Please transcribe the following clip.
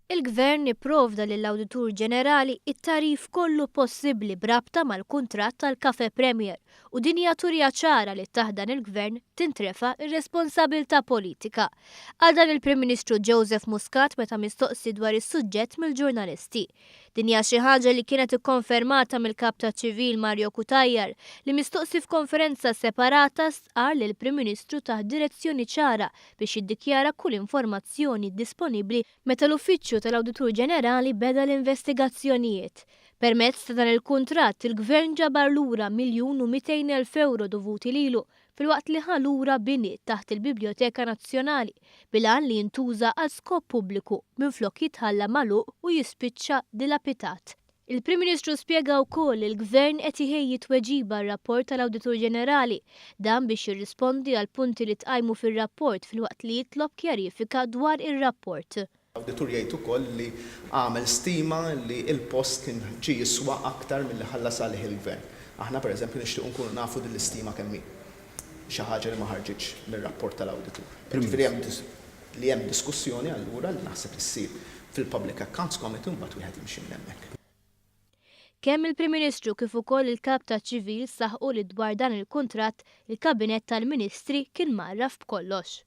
Il-Gvern ipprovda lill-Awditur Ġenerali it-tarif kollu possibbli brabta mal-kuntratt tal-Cafe Premier u din hija turja ċara li taħdan il-Gvern tintrefa' ir-responsabbiltà politika. Għal dan il-Prim Ministru Joseph Muscat meta mistoqsi dwar is-suġġett mill-ġurnalisti. Din hija xi ħaġa li kienet ikkonfermata mill-Kap taċ-Ċivil Mario Kutajjar li mistoqsi f'konferenza separata stqar li l-Prim Ministru taħt direzzjoni ċara biex jiddikjara kull informazzjoni disponibbli meta l-Uffiċċju tal-Awditur Ġenerali beda l-investigazzjonijiet. Permezz ta' dan il-kuntratt il-Gvern ġabar lura €1,200,000 dovuti lilu filwaqt li ħa lura bini taħt il-Biblioteka Nazzjonali bil-għan li jintuża għal skop pubbliku minflok jitħalla magħluq u jispiċċa dilapitat. Il-Prim Ministru spjega wkoll li l-Gvern qed iħejji tweġiba r-rapport tal-Awditur Ġenerali dan biex jirrispondi għal punti li tqajmu fir-rapport filwaqt li jitlob kjarifika dwar ir-rapport. L-Awditur jgħid ukoll li għamel stima li l-post kien ġie jiswa aktar milli ħallas għalih il-Gvern. Aħna pereżempju nixtiequ nkunu nafu din l-istima kemm hi. Xi ħaġa li ma ħarġitx mir-rapport tal-Awditur. Li hemm diskussjoni allura li naħseb issir fil-Public Accounts Committee mbagħad wieħed jimxi minn hemmhekk. Kemm il-Prim Ministru kif ukoll il-Kap taċ-Ċivil saħqu li dwar dan il-kuntratt il-Kabinett tal-Ministri kien marraf b'kollox.